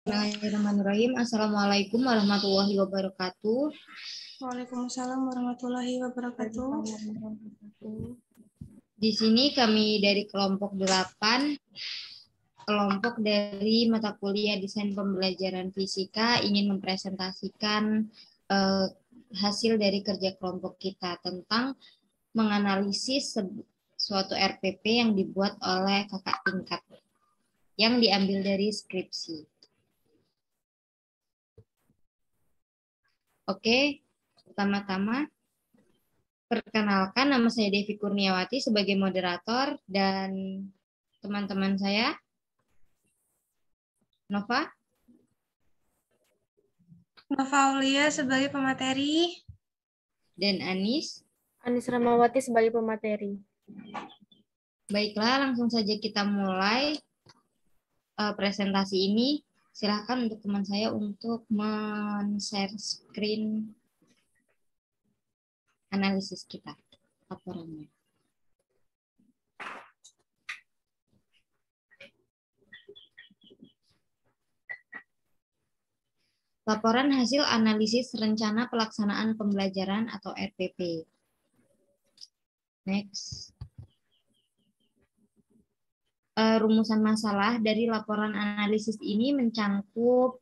Bismillahirrahmanirrahim. Assalamualaikum warahmatullahi wabarakatuh. Waalaikumsalam warahmatullahi wabarakatuh. Di sini kami dari kelompok 8, kelompok dari mata kuliah Desain Pembelajaran Fisika ingin mempresentasikan hasil dari kerja kelompok kita tentang menganalisis suatu RPP yang dibuat oleh kakak tingkat yang diambil dari skripsi. Oke, pertama-tama perkenalkan, nama saya Devi Kurniawati sebagai moderator dan teman-teman saya Nova Aulia sebagai pemateri dan Anis Ramawati sebagai pemateri. Baiklah, langsung saja kita mulai presentasi ini. Silakan untuk teman saya untuk men-share screen analisis kita, laporannya. Laporan hasil analisis rencana pelaksanaan pembelajaran atau RPP. Next. Rumusan masalah dari laporan analisis ini mencangkup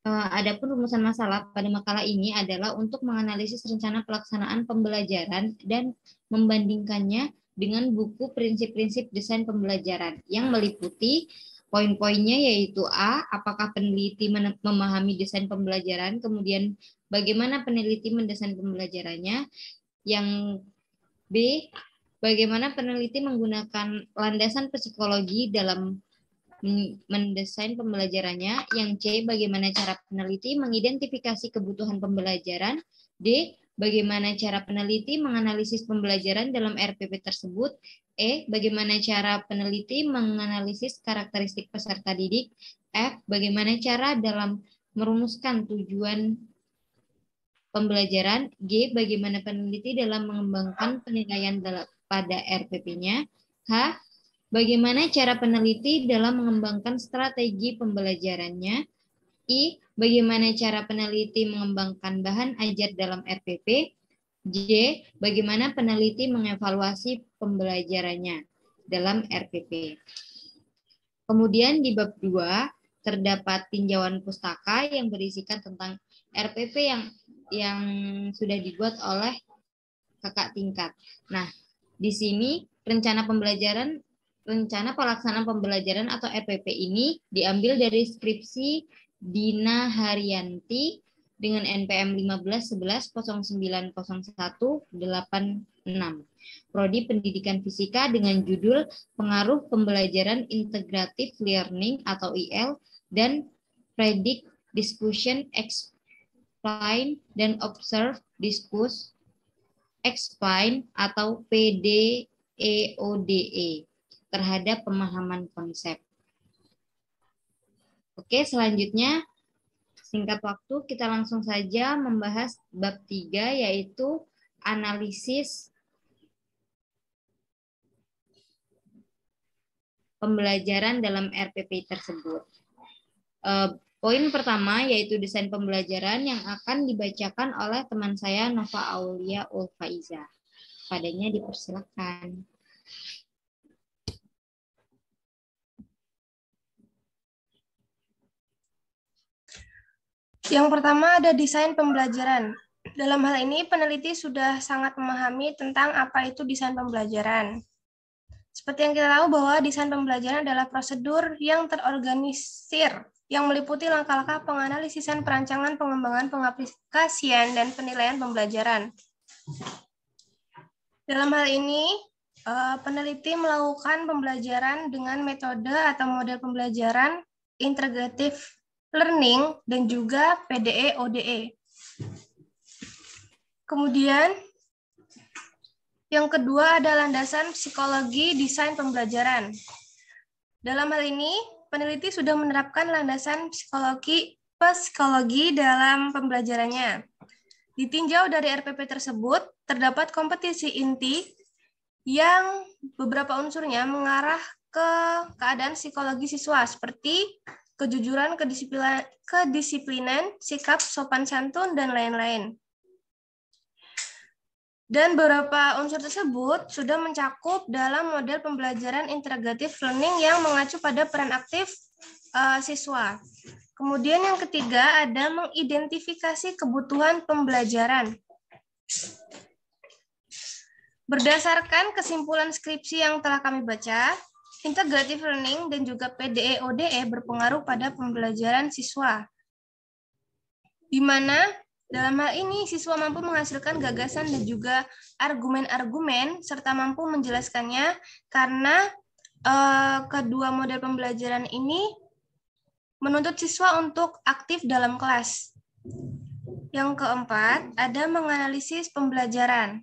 adapun rumusan masalah pada makalah ini adalah untuk menganalisis rencana pelaksanaan pembelajaran dan membandingkannya dengan buku prinsip-prinsip desain pembelajaran yang meliputi poin-poinnya yaitu A, apakah peneliti memahami desain pembelajaran, kemudian bagaimana peneliti mendesain pembelajarannya, yang B, bagaimana peneliti menggunakan landasan psikologi dalam mendesain pembelajarannya, yang C, bagaimana cara peneliti mengidentifikasi kebutuhan pembelajaran, D, bagaimana cara peneliti menganalisis pembelajaran dalam RPP tersebut, E, bagaimana cara peneliti menganalisis karakteristik peserta didik, F, bagaimana cara dalam merumuskan tujuan pembelajaran, G, bagaimana peneliti dalam mengembangkan penilaian pada RPP-nya, H, bagaimana cara peneliti dalam mengembangkan strategi pembelajarannya, I, bagaimana cara peneliti mengembangkan bahan ajar dalam RPP, J, bagaimana peneliti mengevaluasi pembelajarannya dalam RPP. Kemudian di bab 2 terdapat tinjauan pustaka yang berisikan tentang RPP yang sudah dibuat oleh kakak tingkat. Nah, di sini rencana pelaksanaan pembelajaran atau RPP ini diambil dari skripsi Dina Haryanti dengan NPM 1511090186. Prodi Pendidikan Fisika dengan judul Pengaruh Pembelajaran Integratif Learning atau IL dan Predict Discussion Explain dan Observe Discuss Explain atau PDEODE terhadap pemahaman konsep. Oke, selanjutnya singkat waktu kita langsung saja membahas bab 3 yaitu analisis pembelajaran dalam RPP tersebut. Poin pertama yaitu desain pembelajaran yang akan dibacakan oleh teman saya Nova Aulia Ulfaiza. Padanya dipersilakan. Yang pertama ada desain pembelajaran. Dalam hal ini peneliti sudah sangat memahami tentang apa itu desain pembelajaran. Seperti yang kita tahu bahwa desain pembelajaran adalah prosedur yang terorganisir yang meliputi langkah-langkah penganalisisan, perancangan, pengembangan, pengaplikasian, dan penilaian pembelajaran. Dalam hal ini, peneliti melakukan pembelajaran dengan metode atau model pembelajaran integrative learning dan juga PDE-ODE. Kemudian, yang kedua ada landasan psikologi desain pembelajaran. Dalam hal ini, peneliti sudah menerapkan landasan psikologi dalam pembelajarannya. Ditinjau dari RPP tersebut, terdapat kompetisi inti yang beberapa unsurnya mengarah ke keadaan psikologi siswa seperti kejujuran, kedisiplinan, sikap sopan santun, dan lain-lain. Dan beberapa unsur tersebut sudah mencakup dalam model pembelajaran integrative learning yang mengacu pada peran aktif siswa. Kemudian yang ketiga ada mengidentifikasi kebutuhan pembelajaran. Berdasarkan kesimpulan skripsi yang telah kami baca, integrative learning dan juga PDE-ODE berpengaruh pada pembelajaran siswa, di mana dalam hal ini siswa mampu menghasilkan gagasan dan juga argumen-argumen serta mampu menjelaskannya karena kedua model pembelajaran ini menuntut siswa untuk aktif dalam kelas. Yang keempat, ada menganalisis pembelajaran.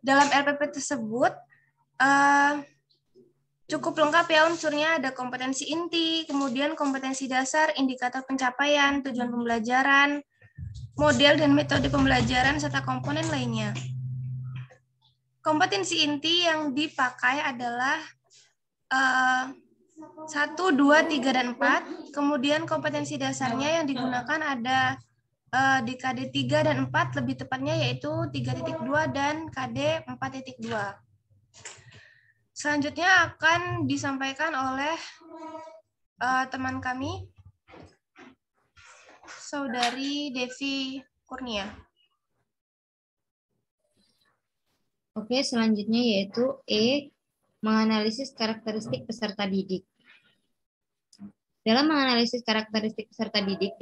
Dalam RPP tersebut, cukup lengkap ya unsurnya, ada kompetensi inti, kemudian kompetensi dasar, indikator pencapaian, tujuan pembelajaran, model dan metode pembelajaran, serta komponen lainnya. Kompetensi inti yang dipakai adalah 1, 2, 3, dan 4. Kemudian kompetensi dasarnya yang digunakan ada di KD 3 dan 4, lebih tepatnya yaitu 3.2 dan KD 4.2. Selanjutnya akan disampaikan oleh teman kami, Saudari Devi Kurnia. Oke, selanjutnya yaitu E, menganalisis karakteristik peserta didik. Dalam menganalisis karakteristik peserta didik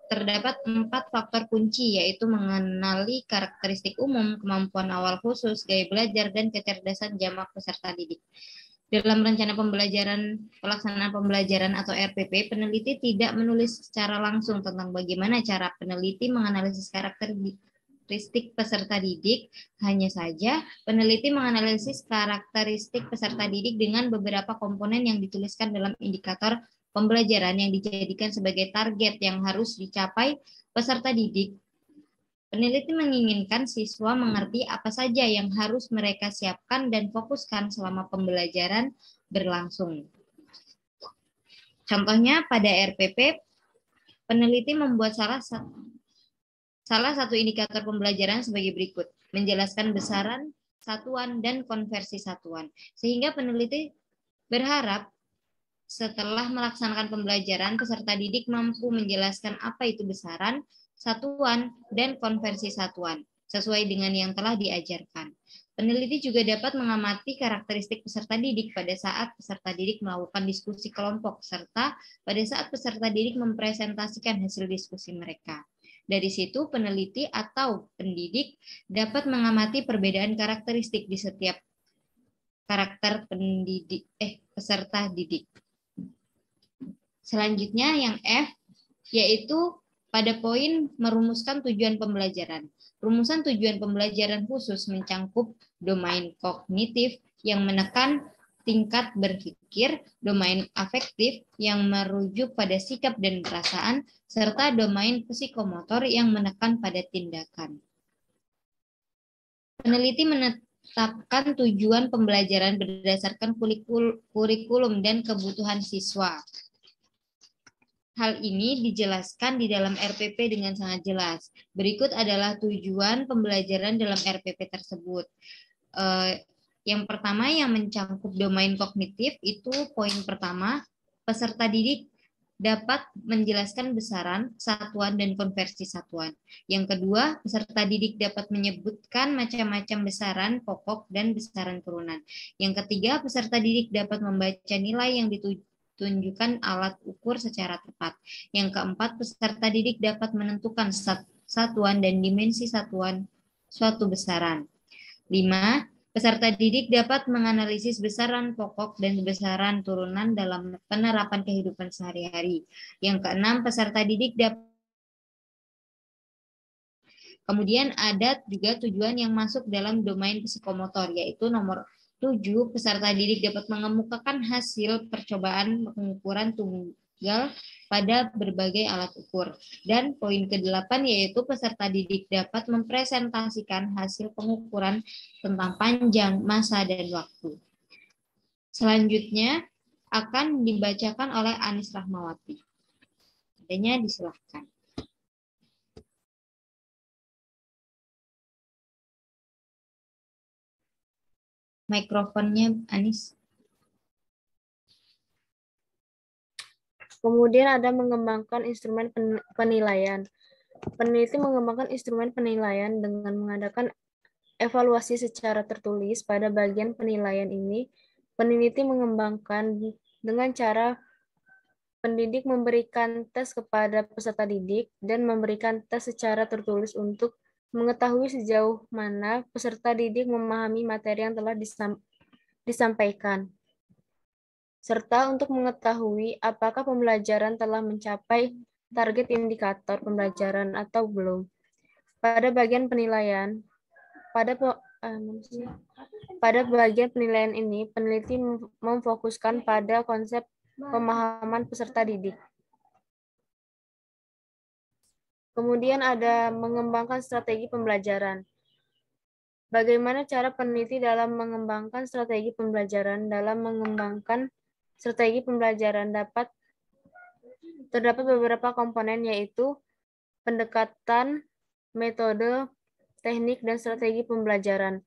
terdapat 4 faktor kunci, yaitu mengenali karakteristik umum, kemampuan awal khusus, gaya belajar, dan kecerdasan jamak peserta didik. Dalam rencana pelaksanaan pembelajaran atau RPP, peneliti tidak menulis secara langsung tentang bagaimana cara peneliti menganalisis karakteristik peserta didik. Hanya saja, peneliti menganalisis karakteristik peserta didik dengan beberapa komponen yang dituliskan dalam indikator pembelajaran yang dijadikan sebagai target yang harus dicapai peserta didik. Peneliti menginginkan siswa mengerti apa saja yang harus mereka siapkan dan fokuskan selama pembelajaran berlangsung. Contohnya pada RPP, peneliti membuat salah satu indikator pembelajaran sebagai berikut, menjelaskan besaran, satuan, dan konversi satuan. Sehingga peneliti berharap setelah melaksanakan pembelajaran, peserta didik mampu menjelaskan apa itu besaran, satuan, dan konversi satuan, sesuai dengan yang telah diajarkan. Peneliti juga dapat mengamati karakteristik peserta didik pada saat peserta didik melakukan diskusi kelompok, serta pada saat peserta didik mempresentasikan hasil diskusi mereka. Dari situ, peneliti atau pendidik dapat mengamati perbedaan karakteristik di setiap karakter peserta didik. Selanjutnya yang F, yaitu pada poin merumuskan tujuan pembelajaran. Rumusan tujuan pembelajaran khusus mencangkup domain kognitif yang menekan tingkat berpikir, domain afektif yang merujuk pada sikap dan perasaan, serta domain psikomotor yang menekan pada tindakan. Peneliti menetapkan tujuan pembelajaran berdasarkan kurikulum dan kebutuhan siswa. Hal ini dijelaskan di dalam RPP dengan sangat jelas. Berikut adalah tujuan pembelajaran dalam RPP tersebut. Yang pertama yang mencangkup domain kognitif itu poin pertama, peserta didik dapat menjelaskan besaran, satuan, dan konversi satuan. Yang kedua, peserta didik dapat menyebutkan macam-macam besaran pokok dan besaran turunan. Yang ketiga, peserta didik dapat membaca nilai yang tunjukkan alat ukur secara tepat. Yang keempat, peserta didik dapat menentukan satuan dan dimensi satuan suatu besaran. 5. Peserta didik dapat menganalisis besaran pokok dan besaran turunan dalam penerapan kehidupan sehari-hari. Yang keenam, peserta didik dapat. Kemudian ada juga tujuan yang masuk dalam domain psikomotor, yaitu nomor 7, peserta didik dapat mengemukakan hasil percobaan pengukuran tunggal pada berbagai alat ukur. Dan poin ke-8 yaitu peserta didik dapat mempresentasikan hasil pengukuran tentang panjang, masa, dan waktu. Selanjutnya akan dibacakan oleh Anis Rahmawati. Adanya disilahkan. Mikrofonnya Anis. Kemudian ada mengembangkan instrumen penilaian. Peneliti mengembangkan instrumen penilaian dengan mengadakan evaluasi secara tertulis. Pada bagian penilaian ini, peneliti mengembangkan dengan cara pendidik memberikan tes kepada peserta didik dan memberikan tes secara tertulis untuk mengetahui sejauh mana peserta didik memahami materi yang telah disampaikan, serta untuk mengetahui apakah pembelajaran telah mencapai target indikator pembelajaran atau belum. Pada bagian penilaian, pada bagian penilaian ini, peneliti memfokuskan pada konsep pemahaman peserta didik. Kemudian ada mengembangkan strategi pembelajaran. Bagaimana cara peneliti dalam mengembangkan strategi pembelajaran? Dalam mengembangkan strategi pembelajaran terdapat beberapa komponen, yaitu pendekatan, metode, teknik, dan strategi pembelajaran.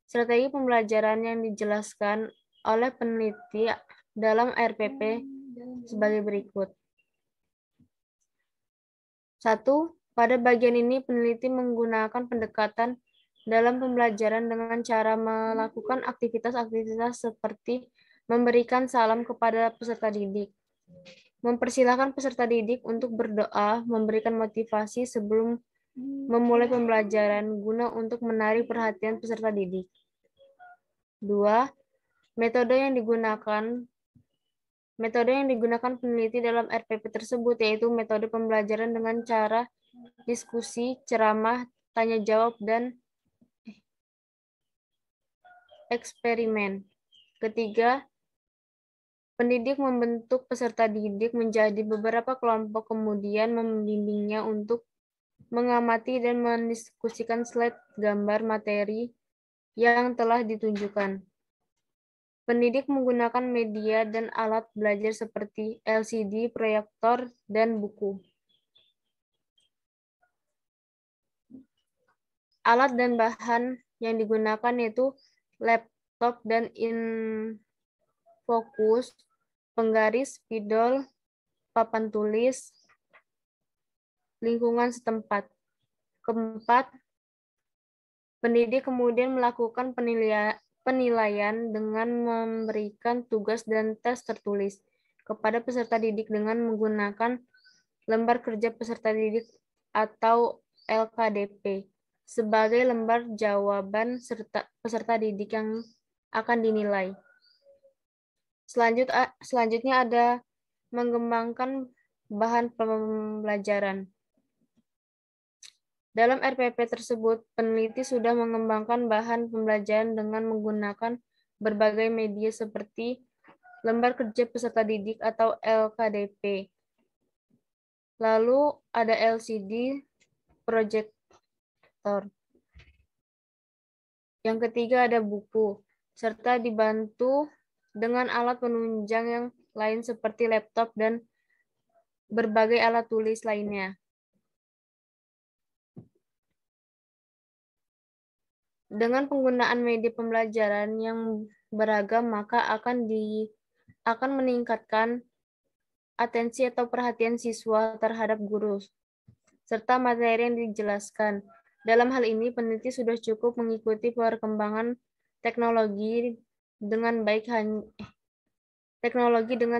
Strategi pembelajaran yang dijelaskan oleh peneliti dalam RPP sebagai berikut. 1. Pada bagian ini, peneliti menggunakan pendekatan dalam pembelajaran dengan cara melakukan aktivitas-aktivitas seperti memberikan salam kepada peserta didik, mempersilahkan peserta didik untuk berdoa, memberikan motivasi sebelum memulai pembelajaran guna untuk menarik perhatian peserta didik. 2. Metode yang digunakan peneliti dalam RPP tersebut yaitu metode pembelajaran dengan cara diskusi, ceramah, tanya jawab, dan eksperimen. Ketiga, pendidik membentuk peserta didik menjadi beberapa kelompok, kemudian membimbingnya untuk mengamati dan mendiskusikan slide gambar materi yang telah ditunjukkan. Pendidik menggunakan media dan alat belajar seperti LCD, proyektor, dan buku. Alat dan bahan yang digunakan yaitu laptop dan infokus, penggaris, spidol, papan tulis, lingkungan setempat. Keempat, pendidik kemudian melakukan penilaian dengan memberikan tugas dan tes tertulis kepada peserta didik dengan menggunakan lembar kerja peserta didik atau LKDP sebagai lembar jawaban peserta didik yang akan dinilai. Selanjutnya ada mengembangkan bahan pembelajaran. Dalam RPP tersebut, peneliti sudah mengembangkan bahan pembelajaran dengan menggunakan berbagai media seperti lembar kerja peserta didik atau LKDP. Lalu ada LCD, proyektor. Yang ketiga ada buku, serta dibantu dengan alat penunjang yang lain seperti laptop dan berbagai alat tulis lainnya. Dengan penggunaan media pembelajaran yang beragam, maka akan meningkatkan atensi atau perhatian siswa terhadap guru, serta materi yang dijelaskan. Dalam hal ini, peneliti sudah cukup mengikuti perkembangan teknologi dengan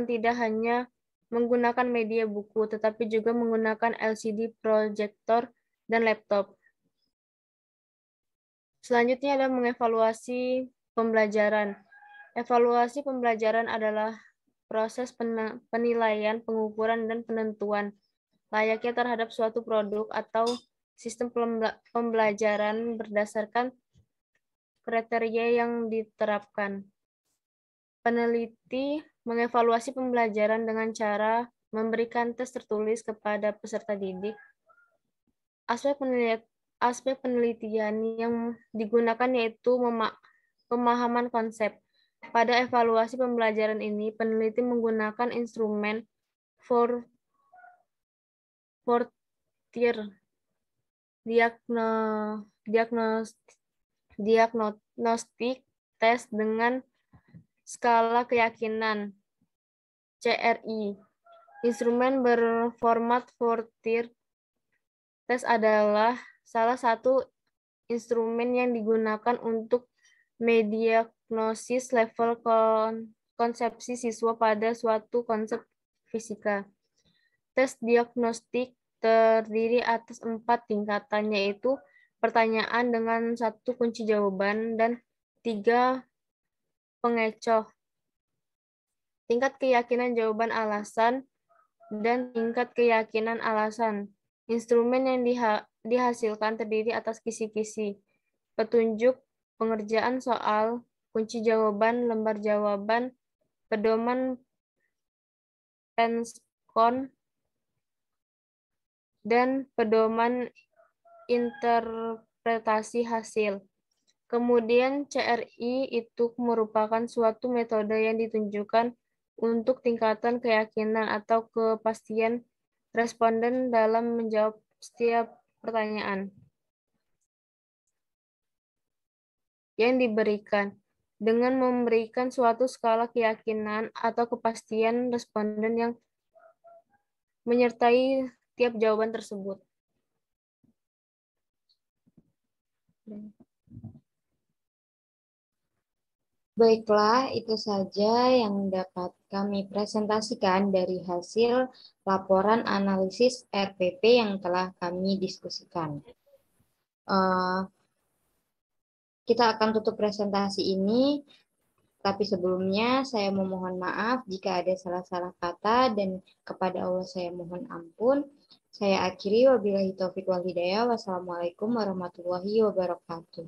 tidak hanya menggunakan media buku, tetapi juga menggunakan LCD, proyektor, dan laptop. Selanjutnya ada mengevaluasi pembelajaran. Evaluasi pembelajaran adalah proses penilaian, pengukuran, dan penentuan layaknya terhadap suatu produk atau sistem pembelajaran berdasarkan kriteria yang diterapkan. Peneliti mengevaluasi pembelajaran dengan cara memberikan tes tertulis kepada peserta didik. Aspek penelitian yang digunakan yaitu pemahaman konsep. Pada evaluasi pembelajaran ini, peneliti menggunakan instrumen Fortier diagnostik tes dengan skala keyakinan CRI. Instrumen berformat Fortier tes adalah salah satu instrumen yang digunakan untuk mendiagnosis level konsepsi siswa pada suatu konsep fisika. Tes diagnostik terdiri atas 4 tingkatan, yaitu pertanyaan dengan 1 kunci jawaban dan 3 pengecoh, tingkat keyakinan jawaban alasan, dan tingkat keyakinan alasan. Instrumen yang dihasilkan terdiri atas kisi-kisi, petunjuk, pengerjaan soal, kunci jawaban, lembar jawaban, pedoman penskon, dan pedoman interpretasi hasil. Kemudian CRI itu merupakan suatu metode yang ditunjukkan untuk tingkatan keyakinan atau kepastian responden dalam menjawab setiap pertanyaan yang diberikan, dengan memberikan suatu skala keyakinan atau kepastian responden yang menyertai tiap jawaban tersebut. Baiklah, itu saja yang dapat kami presentasikan dari hasil laporan analisis RPP yang telah kami diskusikan. Kita akan tutup presentasi ini, tapi sebelumnya saya memohon maaf jika ada salah-salah kata dan kepada Allah saya mohon ampun. Saya akhiri, wabillahi taufiq wal hidayah. Wassalamualaikum warahmatullahi wabarakatuh.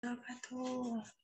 Wabarakatuh.